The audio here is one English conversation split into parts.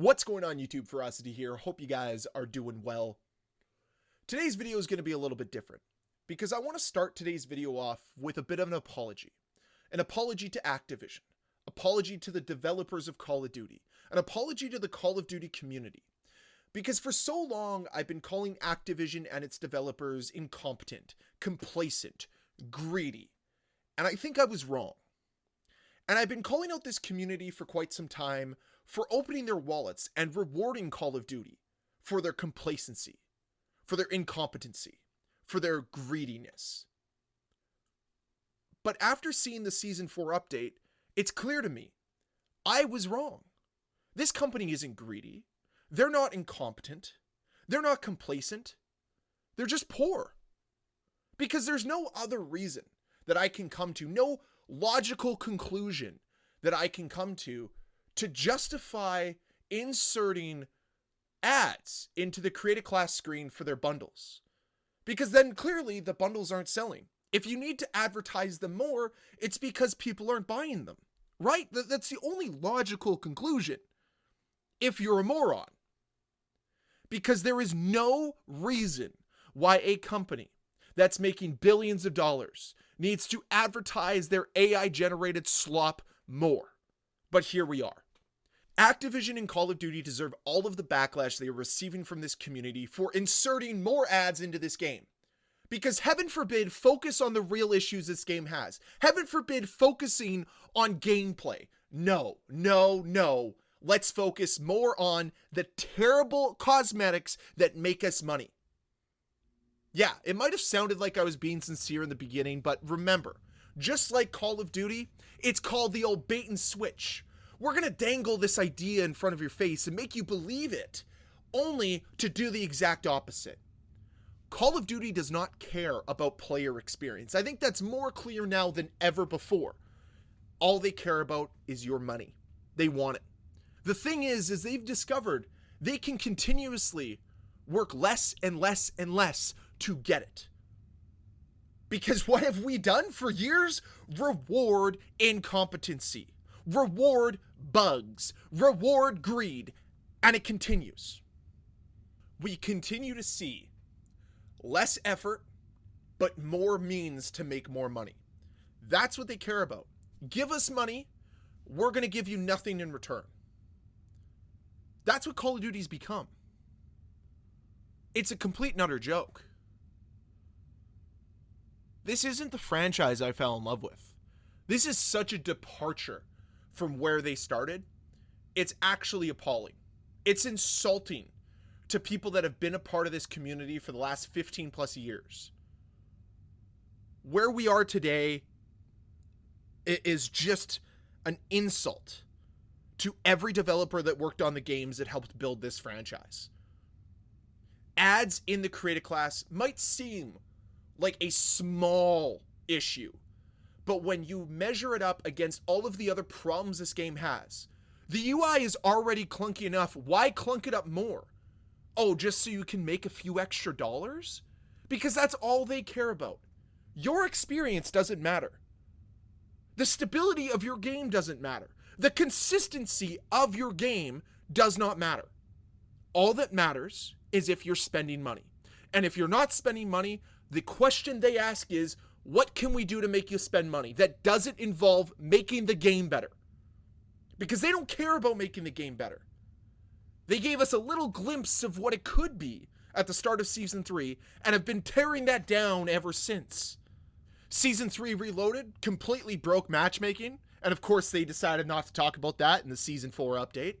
What's going on, YouTube? Ferocity here. Hope you guys are doing well. Today's video is going to be a little bit different because I want to start today's video off with a bit of an apology. An apology to Activision, apology to the developers of Call of Duty, an apology to the Call of Duty community. Because for so long, I've been calling Activision and its developers incompetent, complacent, greedy. And I think I was wrong. And I've been calling out this community for quite some time for opening their wallets and rewarding Call of Duty for their complacency, for their incompetency, for their greediness. But after seeing the Season 4 update, it's clear to me, I was wrong. This company isn't greedy. They're not incompetent. They're not complacent. They're just poor. Because there's no other reason that I can come to, no logical conclusion that I can come to justify inserting ads into the create a class screen for their bundles. Because then clearly the bundles aren't selling. If you need to advertise them more, it's because people aren't buying them, right? That's the only logical conclusion if you're a moron. Because there is no reason why a company that's making billions of dollars needs to advertise their AI-generated slop more. But here we are. Activision and Call of Duty deserve all of the backlash they are receiving from this community for inserting more ads into this game. Because heaven forbid, focus on the real issues this game has. Heaven forbid, focusing on gameplay. No. Let's focus more on the terrible cosmetics that make us money. Yeah, it might have sounded like I was being sincere in the beginning, but remember, just like Call of Duty, it's called the old bait and switch. We're gonna dangle this idea in front of your face and make you believe it, only to do the exact opposite. Call of Duty does not care about player experience. I think that's more clear now than ever before. All they care about is your money. They want it. The thing is they've discovered they can continuously work less and less and less to get it. Because what have we done for years? Reward incompetency. Reward bugs. Reward greed. And it continues. We continue to see less effort, but more means to make more money. That's what they care about. Give us money, we're going to give you nothing in return. That's what Call of Duty's become. It's a complete and utter joke. This isn't the franchise I fell in love with. This is such a departure from where they started. It's actually appalling. It's insulting to people that have been a part of this community for the last 15 plus years. Where we are today is just an insult to every developer that worked on the games that helped build this franchise. Ads in the create a class might seem like a small issue, but when you measure it up against all of the other problems this game has, the UI is already clunky enough. Why clunk it up more? Oh, just so you can make a few extra dollars? Because that's all they care about. Your experience doesn't matter. The stability of your game doesn't matter. The consistency of your game does not matter. All that matters is if you're spending money. And if you're not spending money, the question they ask is, what can we do to make you spend money that doesn't involve making the game better? Because they don't care about making the game better. They gave us a little glimpse of what it could be at the start of Season 3 and have been tearing that down ever since. Season 3 Reloaded completely broke matchmaking, and of course they decided not to talk about that in the Season 4 update.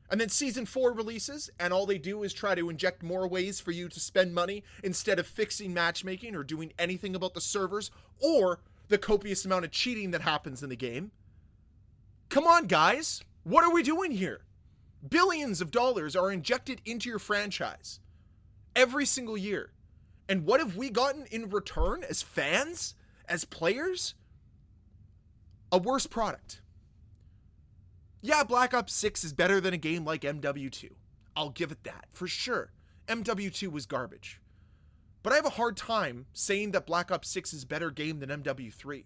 And then Season 4 releases, and all they do is try to inject more ways for you to spend money instead of fixing matchmaking or doing anything about the servers or the copious amount of cheating that happens in the game. Come on, guys. What are we doing here? Billions of dollars are injected into your franchise every single year. And what have we gotten in return as fans, as players? A worse product. Yeah, Black Ops 6 is better than a game like MW2. I'll give it that, for sure. MW2 was garbage. But I have a hard time saying that Black Ops 6 is a better game than MW3.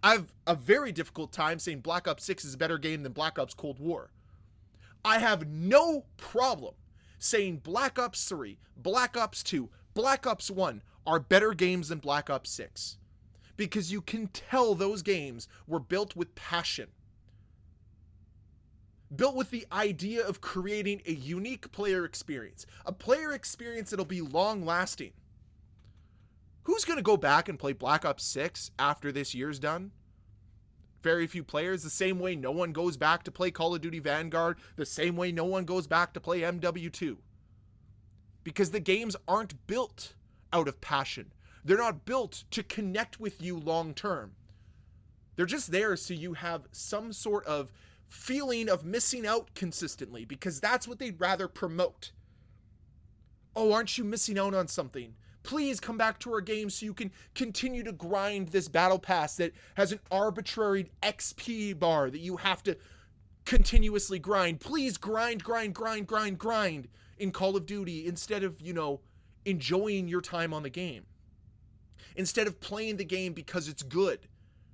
I have a very difficult time saying Black Ops 6 is a better game than Black Ops Cold War. I have no problem saying Black Ops 3, Black Ops 2, Black Ops 1 are better games than Black Ops 6. Because you can tell those games were built with passion. Built with the idea of creating a unique player experience. A player experience that'll be long lasting. Who's going to go back and play Black Ops 6 after this year's done? Very few players. The same way no one goes back to play Call of Duty Vanguard. The same way no one goes back to play MW2. Because the games aren't built out of passion. They're not built to connect with you long term. They're just there so you have some sort of feeling of missing out consistently, because that's what they'd rather promote. Oh, aren't you missing out on something? Please come back to our game so you can continue to grind this battle pass that has an arbitrary XP bar that you have to continuously grind. Please grind in Call of Duty instead of, enjoying your time on the game. Instead of playing the game because it's good.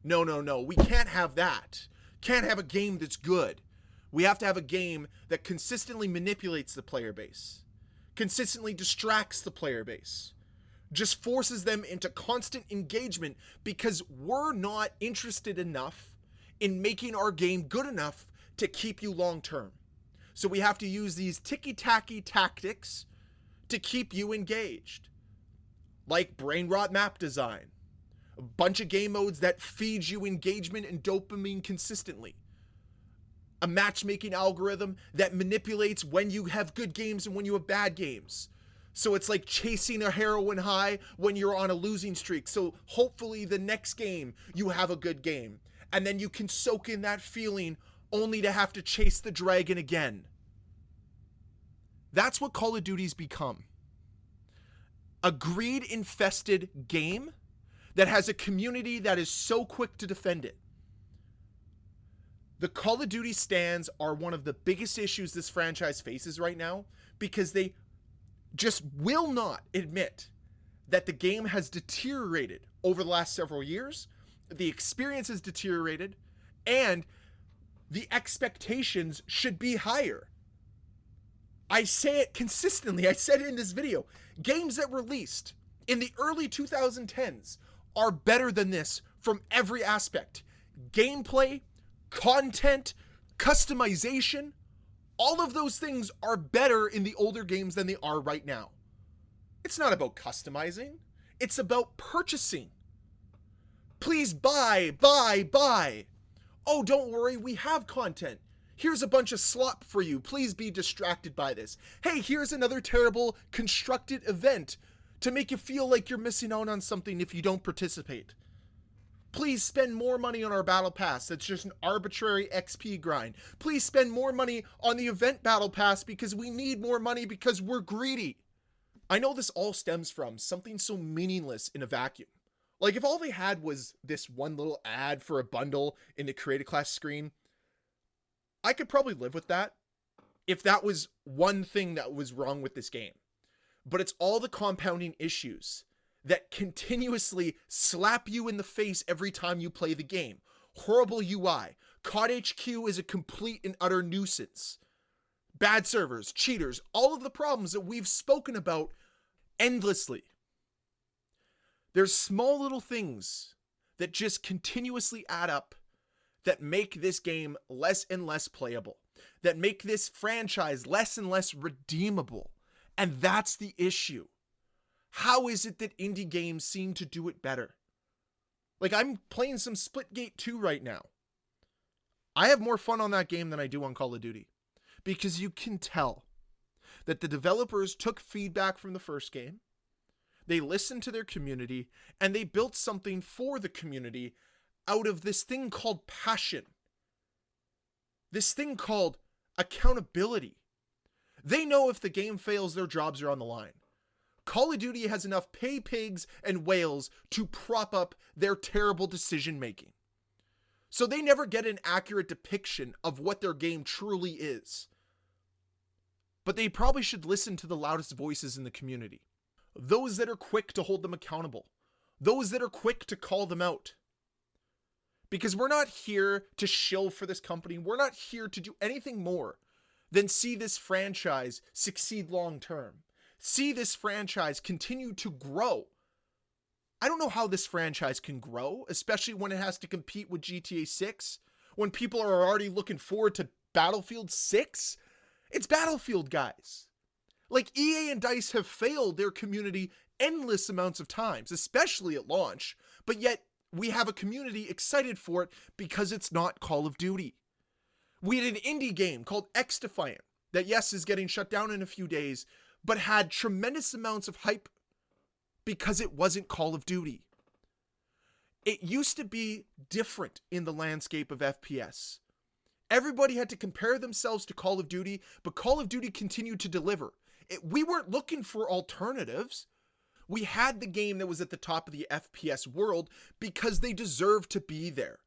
No. We can't have that. Can't have a game that's good. We have to have a game that consistently manipulates the player base. Consistently distracts the player base. Just forces them into constant engagement because we're not interested enough in making our game good enough to keep you long term. So we have to use these ticky-tacky tactics to keep you engaged. Like brain rot map design. A bunch of game modes that feed you engagement and dopamine consistently. A matchmaking algorithm that manipulates when you have good games and when you have bad games. So it's like chasing a heroin high when you're on a losing streak. So hopefully the next game you have a good game. And then you can soak in that feeling only to have to chase the dragon again. That's what Call of Duty's become. A greed-infested game that has a community that is so quick to defend it. The Call of Duty stands are one of the biggest issues this franchise faces right now because they just will not admit that the game has deteriorated over the last several years, the experience has deteriorated, and the expectations should be higher. I say it consistently. I said it in this video. Games that released in the early 2010s are better than this from every aspect. Gameplay, content, customization, all of those things are better in the older games than they are right now. It's not about customizing. It's about purchasing. Please buy. Oh, don't worry, we have content. Here's a bunch of slop for you. Please be distracted by this. Hey, here's another terrible constructed event to make you feel like you're missing out on something if you don't participate. Please spend more money on our battle pass. That's just an arbitrary XP grind. Please spend more money on the event battle pass because we need more money because we're greedy. I know this all stems from something so meaningless in a vacuum. Like if all they had was this one little ad for a bundle in the creator class screen, I could probably live with that if that was one thing that was wrong with this game. But it's all the compounding issues that continuously slap you in the face every time you play the game. Horrible UI. COD HQ is a complete and utter nuisance. Bad servers, cheaters, all of the problems that we've spoken about endlessly. There's small little things that just continuously add up that make this game less and less playable, that make this franchise less and less redeemable. And that's the issue. How is it that indie games seem to do it better? Like I'm playing some Splitgate 2 right now. I have more fun on that game than I do on Call of Duty because you can tell that the developers took feedback from the first game. They listened to their community and they built something for the community out of this thing called passion. This thing called accountability. They know if the game fails, their jobs are on the line. Call of Duty has enough pay pigs and whales to prop up their terrible decision making. So they never get an accurate depiction of what their game truly is. But they probably should listen to the loudest voices in the community. Those that are quick to hold them accountable. Those that are quick to call them out. Because we're not here to shill for this company. We're not here to do anything more than see this franchise succeed long term. See this franchise continue to grow. I don't know how this franchise can grow, especially when it has to compete with GTA 6, when people are already looking forward to Battlefield 6. It's Battlefield, guys. Like, EA and DICE have failed their community endless amounts of times, especially at launch, but yet we have a community excited for it because it's not Call of Duty. We had an indie game called X-Defiant that, yes, is getting shut down in a few days, but had tremendous amounts of hype because it wasn't Call of Duty. It used to be different in the landscape of FPS. Everybody had to compare themselves to Call of Duty, but Call of Duty continued to deliver. We weren't looking for alternatives. We had the game that was at the top of the FPS world because they deserve to be there.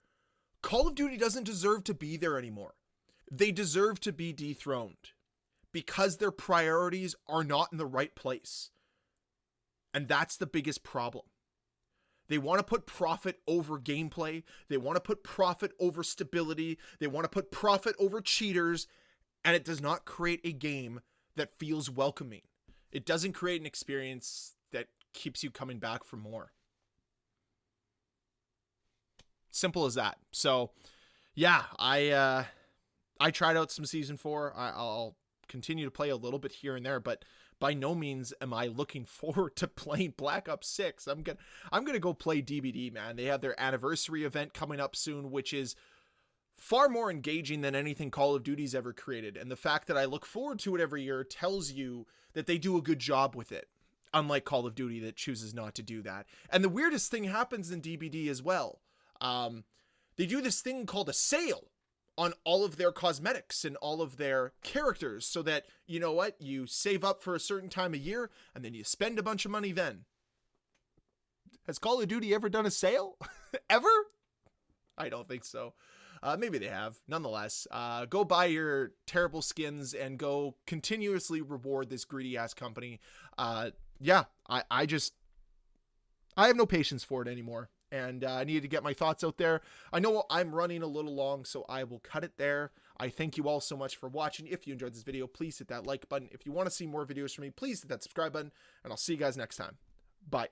Call of Duty doesn't deserve to be there anymore. They deserve to be dethroned because their priorities are not in the right place. And that's the biggest problem. They want to put profit over gameplay. They want to put profit over stability. They want to put profit over cheaters. And it does not create a game that feels welcoming. It doesn't create an experience that keeps you coming back for more. Simple as that. So, yeah, I tried out some Season 4. I'll continue to play a little bit here and there, but by no means am I looking forward to playing Black Ops 6. I'm gonna go play DBD, man. They have their anniversary event coming up soon, which is far more engaging than anything Call of Duty's ever created. And the fact that I look forward to it every year tells you that they do a good job with it, unlike Call of Duty that chooses not to do that. And the weirdest thing happens in DBD as well. They do this thing called a sale on all of their cosmetics and all of their characters so that, you know what, you save up for a certain time of year and then you spend a bunch of money then. Has Call of Duty ever done a sale? Ever? I don't think so. Maybe they have. Nonetheless, go buy your terrible skins and go continuously reward this greedy ass company. Yeah, I have no patience for it anymore. And I needed to get my thoughts out there. I know I'm running a little long, so I will cut it there. I thank you all so much for watching. If you enjoyed this video, please hit that like button. If you want to see more videos from me, please hit that subscribe button. And I'll see you guys next time. Bye.